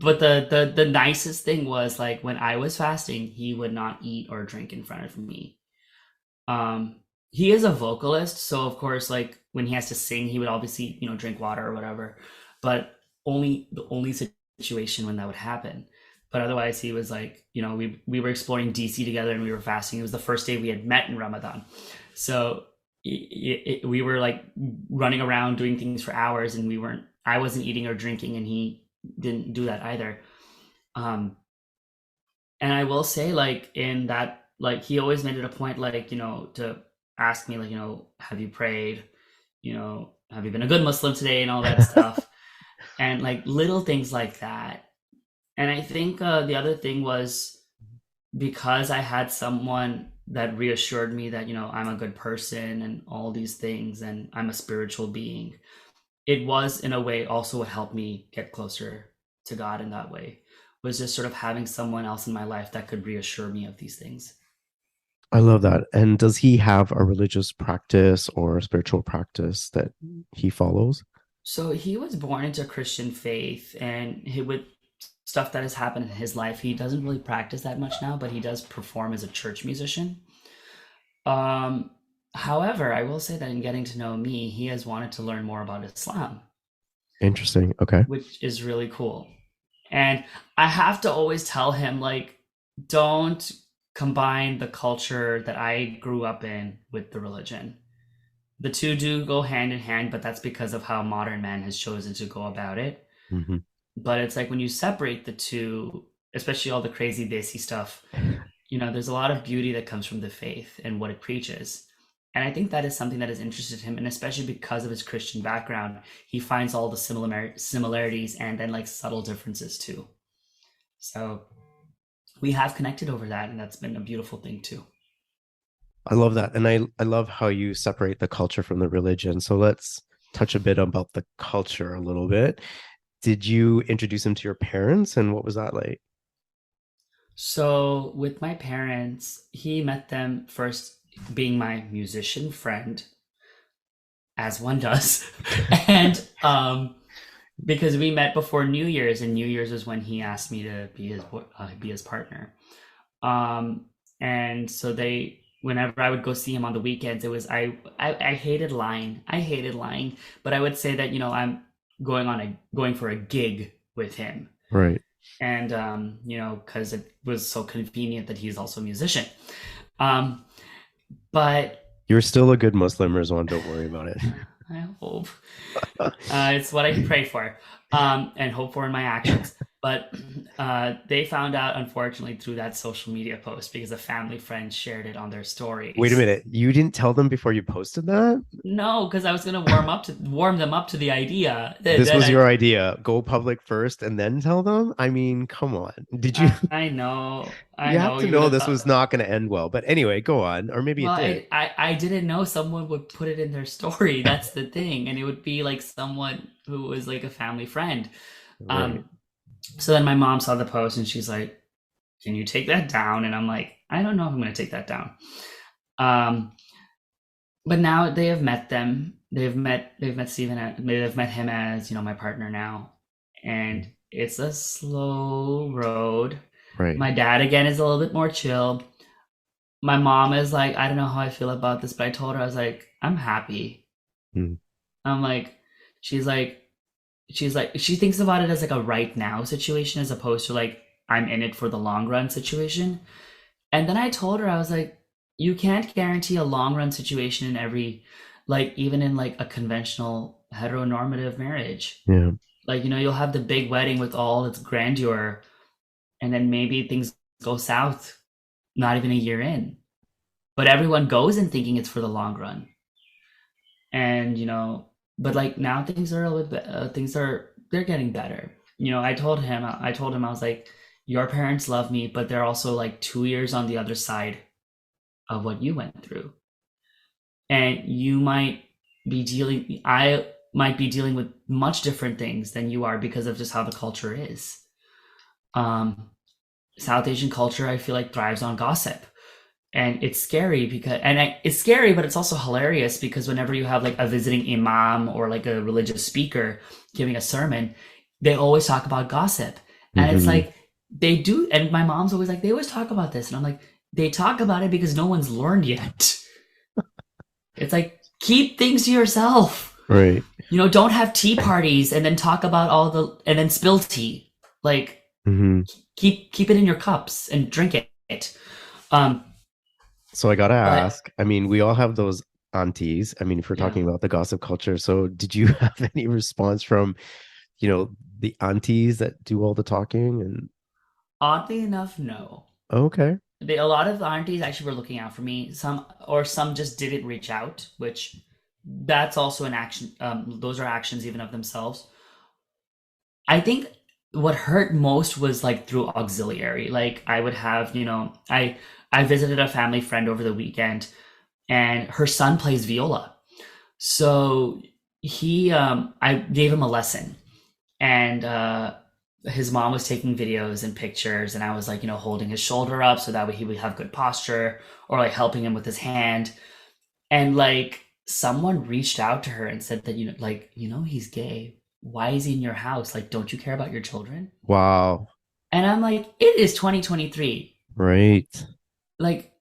but the nicest thing was, like, when I was fasting, he would not eat or drink in front of me. He is a vocalist, so of course, like, when he has to sing, he would obviously, drink water or whatever, but the only situation when that would happen. But otherwise, he was like, we were exploring DC together, and we were fasting. It was the first day we had met in Ramadan, so we were like running around doing things for hours, and I wasn't eating or drinking, and he didn't do that either. And I will say, like, in that, like, he always made it a point, like, to ask me, like, have you prayed? Have you been a good Muslim today, and all that stuff. And, like, little things like that. And I think the other thing was, because I had someone that reassured me that, I'm a good person and all these things, and I'm a spiritual being, it was, in a way, also what helped me get closer to God in that way, was just sort of having someone else in my life that could reassure me of these things. I love that. And does he have a religious practice or a spiritual practice that he follows? So he was born into Christian faith, and with stuff that has happened in his life, he doesn't really practice that much now, but he does perform as a church musician. Um, However, I will say that in getting to know me, he has wanted to learn more about Islam, Interesting. Okay. which is really cool. And I have to always tell him, like, don't combine the culture that I grew up in with the religion. The two do go hand in hand, but that's because of how modern man has chosen to go about it. Mhm. But it's like, when you separate the two, especially all the crazy desi stuff, there's a lot of beauty that comes from the faith and what it preaches. And I think that is something that has interested him. And especially because of his Christian background, he finds all the similarities, and then, like, subtle differences too. So we have connected over that, and that's been a beautiful thing too. I love that. And I love how you separate the culture from the religion. So let's touch a bit about the culture a little bit. Did you introduce him to your parents, and what was that like? So with my parents, he met them first being my musician friend, as one does. And because we met before New Year's, and New Year's was when he asked me to be his partner. And so whenever I would go see him on the weekends, it was, I hated lying. I hated lying, but I would say that, I'm going for a gig with him. Right. And because it was so convenient that he's also a musician. Um, but You're still a good Muslim, Rizwan. Don't worry about it. I hope it's what I pray for, and hope for in my actions. But they found out, unfortunately, through that social media post, because a family friend shared it on their stories. Wait a minute. You didn't tell them before you posted that? No, because I was gonna warm them up to the idea This was your idea. Go public first and then tell them? I mean, come on. Did you? I know. You have to know this was not going to end well. But anyway, go on. Or maybe Well, it did. I didn't know someone would put it in their story. That's the thing. And it would be like someone who was like a family friend. Right. So then my mom saw the post, and she's like, can you take that down? And I'm like, I don't know if I'm going to take that down. but now they have met them. They've met Steven. They've met him as, my partner now, and it's a slow road. Right. My dad again is a little bit more chill. My mom is like, I don't know how I feel about this, but I told her, I was like, I'm happy. Mm. I'm like, she's like, she thinks about it as like a right now situation as opposed to like I'm in it for the long run situation. And then I told her, I was like, you can't guarantee a long run situation in every, like, even in like a conventional heteronormative marriage. Yeah. Like, you'll have the big wedding with all its grandeur, and then maybe things go south not even a year in. But everyone goes in thinking it's for the long run. And, but like now things are a little bit, they're getting better. I told him, I was like, your parents love me, but they're also like 2 years on the other side of what you went through. And I might be dealing with much different things than you are because of just how the culture is. South Asian culture, I feel like, thrives on gossip. And it's scary it's scary, but it's also hilarious because whenever you have like a visiting imam or like a religious speaker giving a sermon, they always talk about gossip. And it's like, they do. And my mom's always like, they always talk about this. And I'm like, they talk about it because no one's learned yet. It's like, keep things to yourself. Right. Don't have tea parties and then talk about and then spill tea. Like, keep it in your cups and drink it. So I gotta ask, I mean, we all have those aunties. I mean, if we're talking about the gossip culture, so did you have any response from, the aunties that do all the talking? And oddly enough, no. Okay. A lot of the aunties actually were looking out for me. Some just didn't reach out, which that's also an action. Those are actions even of themselves. I think what hurt most was like through auxiliary. Like I would have, I visited a family friend over the weekend, and her son plays viola. So I gave him a lesson, and his mom was taking videos and pictures, and I was like, holding his shoulder up so that way he would have good posture, or like helping him with his hand. And like someone reached out to her and said that, he's gay. Why is he in your house? Like, don't you care about your children? Wow. And I'm like, it is 2023. Right. Like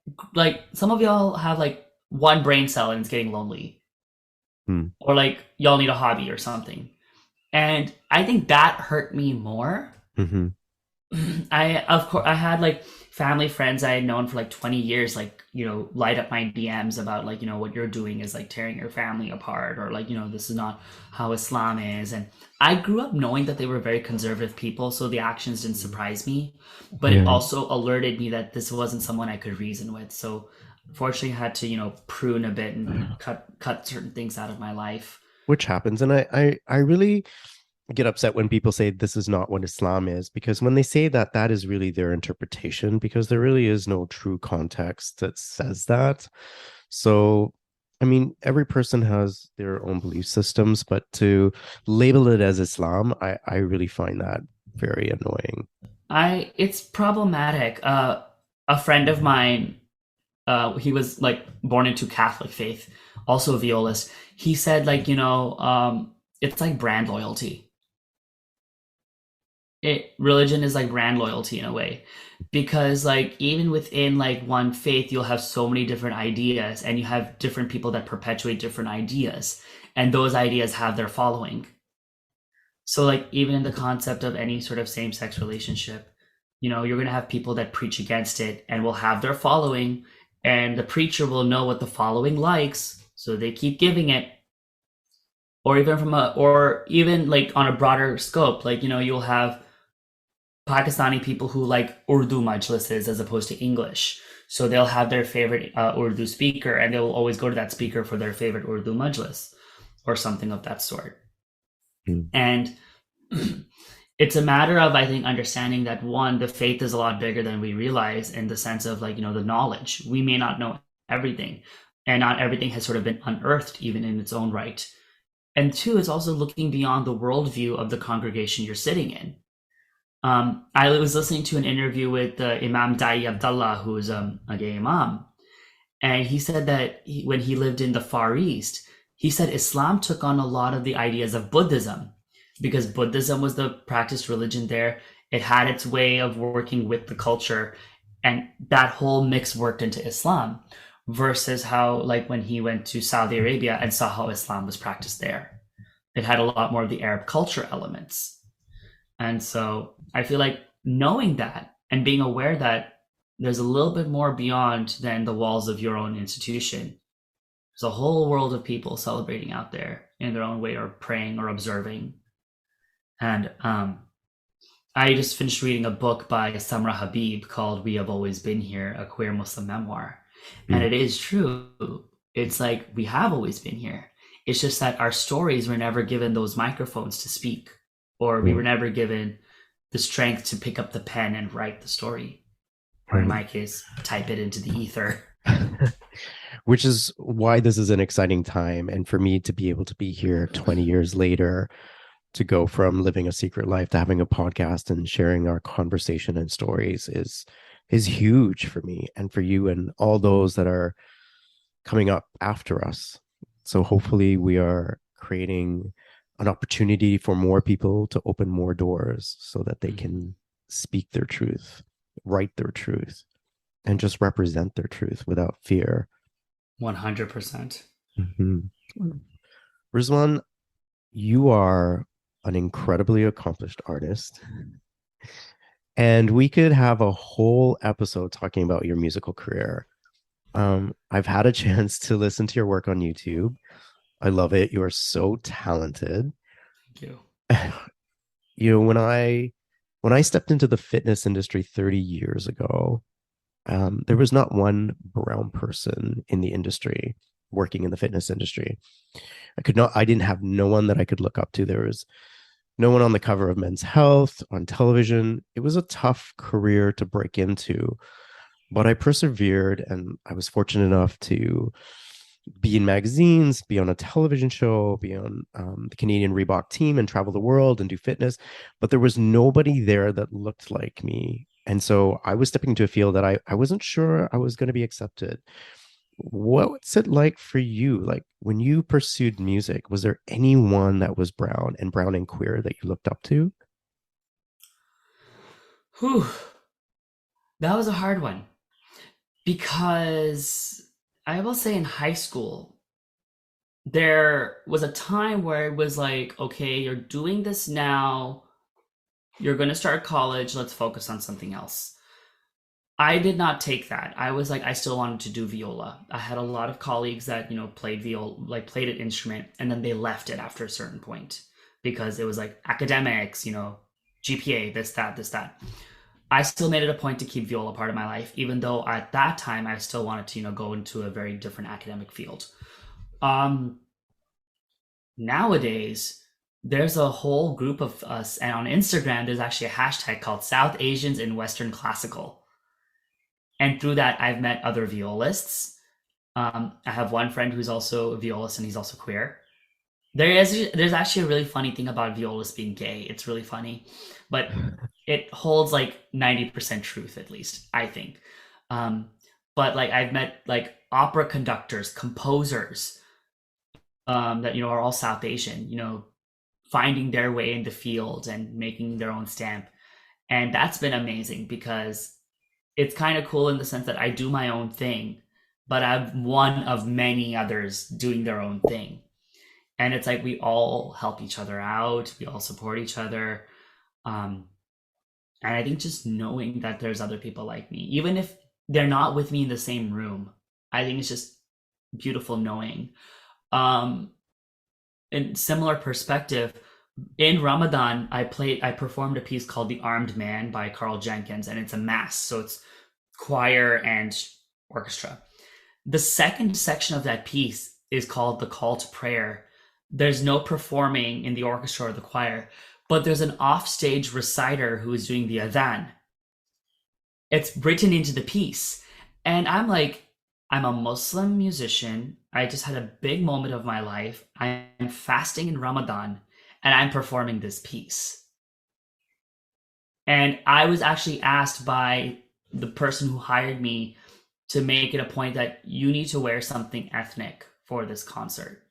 some of y'all have like one brain cell and it's getting lonely. Or like y'all need a hobby or something. And I think that hurt me more. I had like family friends I had known for like 20 years, like, light up my DMs about like, what you're doing is like tearing your family apart, or like, this is not how Islam is. And I grew up knowing that they were very conservative people, so the actions didn't surprise me, but it also alerted me that this wasn't someone I could reason with. So fortunately I had to, prune a bit and cut certain things out of my life. Which happens. And I really get upset when people say this is not what Islam is, because when they say that, that is really their interpretation, because there really is no true context that says that. So, I mean, every person has their own belief systems, but to label it as Islam, I really find that very annoying. It's problematic. A friend of mine, he was like born into Catholic faith, also a violist. He said like, it's like brand loyalty. Religion is like brand loyalty in a way, because like even within like one faith, you'll have so many different ideas, and you have different people that perpetuate different ideas, and those ideas have their following. So like even in the concept of any sort of same-sex relationship, you're going to have people that preach against it and will have their following, and the preacher will know what the following likes, so they keep giving it. Or even like on a broader scope, like, you'll have Pakistani people who like Urdu majlises as opposed to English. So they'll have their favorite Urdu speaker, and they'll always go to that speaker for their favorite Urdu majlis or something of that sort. And it's a matter of, I think, understanding that, one, the faith is a lot bigger than we realize, in the sense of like, the knowledge. We may not know everything, and not everything has sort of been unearthed even in its own right. And two, it's also looking beyond the worldview of the congregation you're sitting in. I was listening to an interview with Imam Dai Abdullah, who is a gay imam. And he said that when he lived in the Far East, he said Islam took on a lot of the ideas of Buddhism because Buddhism was the practiced religion there. It had its way of working with the culture, and that whole mix worked into Islam versus how, like, when he went to Saudi Arabia and saw how Islam was practiced there, it had a lot more of the Arab culture elements. And so I feel like knowing that and being aware that there's a little bit more beyond than the walls of your own institution. There's a whole world of people celebrating out there in their own way, or praying or observing. And I just finished reading a book by Samra Habib called We Have Always Been Here, a queer Muslim memoir. And it is true. It's like we have always been here. It's just that our stories were never given those microphones to speak, or we were never given the strength to pick up the pen and write the story. Or in my case, type it into the ether. Which is why this is an exciting time. And for me to be able to be here 20 years later, to go from living a secret life to having a podcast and sharing our conversation and stories is huge for me and for you and all those that are coming up after us. So hopefully we are creating an opportunity for more people to open more doors so that they can speak their truth, write their truth, and just represent their truth without fear. 100%. Rizwan, you are an incredibly accomplished artist. And we could have a whole episode talking about your musical career. I've had a chance to listen to your work on YouTube. I love it. You are so talented. Thank you. You know, when I stepped into the fitness industry 30 years ago, there was not one brown person in the industry working in the fitness industry. I didn't have no one that I could look up to. There was no one on the cover of Men's Health, on television. It was a tough career to break into, but I persevered, and I was fortunate enough to be in magazines, be on a television show, be on the Canadian Reebok team, and travel the world and do fitness. But there was nobody there that looked like me. And so I was stepping into a field that I wasn't sure I was going to be accepted. What's it like for you? Like when you pursued music, was there anyone that was brown and queer that you looked up to? Whew. That was a hard one because I will say in high school, there was a time where it was like, okay, you're doing this now. You're going to start college. Let's focus on something else. I did not take that. I was like, I still wanted to do viola. I had a lot of colleagues that, played viola, like played an instrument, and then they left it after a certain point because it was like academics, GPA, this, that. I still made it a point to keep viola part of my life, even though at that time I still wanted to, go into a very different academic field. Nowadays, there's a whole group of us, and on Instagram, there's actually a hashtag called South Asians in Western Classical. And through that, I've met other violists. I have one friend who's also a violist, and he's also queer. There's actually a really funny thing about violists being gay. It's really funny, but it holds like 90% truth, at least, I think. But like I've met like opera conductors, composers that are all South Asian, finding their way in the field and making their own stamp. And that's been amazing because it's kind of cool in the sense that I do my own thing, but I'm one of many others doing their own thing. And it's like we all help each other out. We all support each other. And I think just knowing that there's other people like me, even if they're not with me in the same room, I think it's just beautiful knowing. In similar perspective, in Ramadan, I performed a piece called The Armed Man by Carl Jenkins, and it's a mass. So it's choir and orchestra. The second section of that piece is called The Call to Prayer. There's no performing in the orchestra or the choir, but there's an offstage reciter who is doing the adhan. It's written into the piece. And I'm like, I'm a Muslim musician. I just had a big moment of my life. I'm fasting in Ramadan, and I'm performing this piece. And I was actually asked by the person who hired me to make it a point that you need to wear something ethnic for this concert.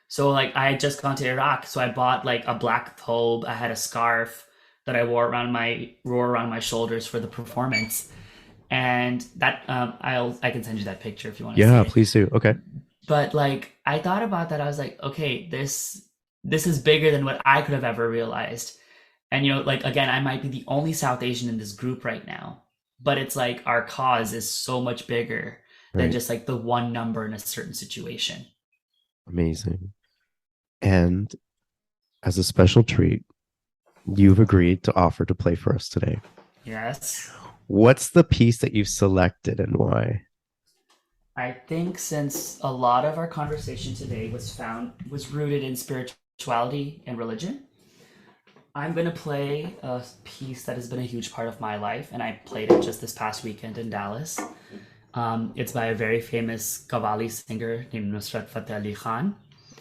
So like I had just gone to Iraq, so I bought like a black thobe. I had a scarf that I wore around my shoulders for the performance, and that I can send you that picture if you want to see Yeah, it. please do. Okay. But like I thought about that, I was like, okay, this is bigger than what I could have ever realized. And like again, I might be the only South Asian in this group right now, but it's like our cause is so much bigger than just like the one number in a certain situation. Amazing. And as a special treat, you've agreed to offer to play for us today. Yes. What's the piece that you've selected and why? I think since a lot of our conversation today was rooted in spirituality and religion, I'm going to play a piece that has been a huge part of my life, and I played it just this past weekend in Dallas. It's by a very famous Qawwali singer named Nusrat Fateh Ali Khan.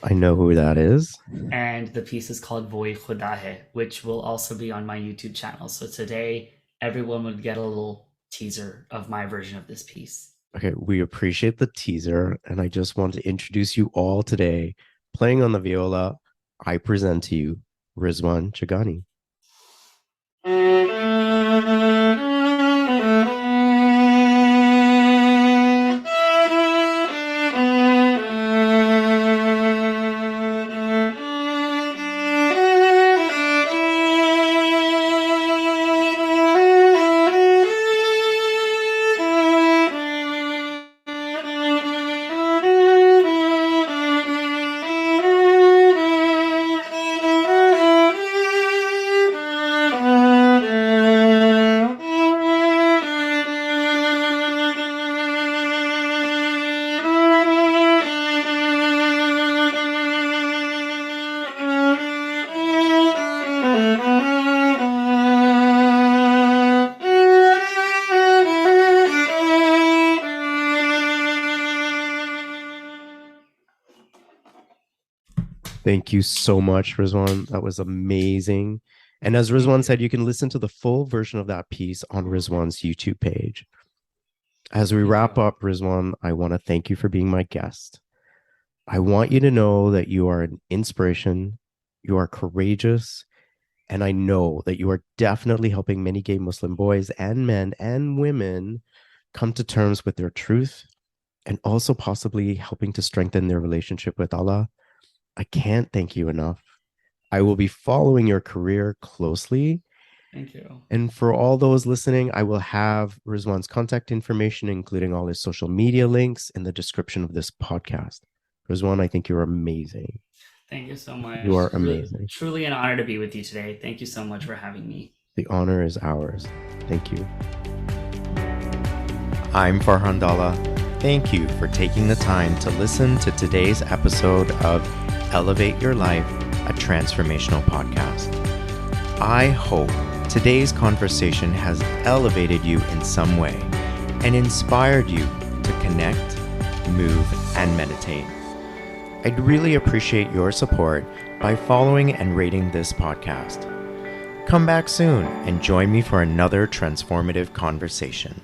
I know who that is. And the piece is called Wohi Khuda Hai, which will also be on my YouTube channel. So today, everyone would get a little teaser of my version of this piece. Okay, we appreciate the teaser, and I just want to introduce you all today. Playing on the viola, I present to you Rizwan Jagani. Thank you so much, Rizwan. That was amazing. And as Rizwan said, you can listen to the full version of that piece on Rizwan's YouTube page. As we wrap up, Rizwan, I want to thank you for being my guest. I want you to know that you are an inspiration, you are courageous, and I know that you are definitely helping many gay Muslim boys and men and women come to terms with their truth, and also possibly helping to strengthen their relationship with Allah. I can't thank you enough. I will be following your career closely. Thank you. And for all those listening, I will have Rizwan's contact information, including all his social media links, in the description of this podcast. Rizwan, I think you're amazing. Thank you so much. You are amazing. Truly an honor to be with you today. Thank you so much for having me. The honor is ours. Thank you. I'm Farhan Dalla. Thank you for taking the time to listen to today's episode of Elevate Your Life, a transformational podcast. I hope today's conversation has elevated you in some way and inspired you to connect, move, and meditate. I'd really appreciate your support by following and rating this podcast. Come back soon and join me for another transformative conversation.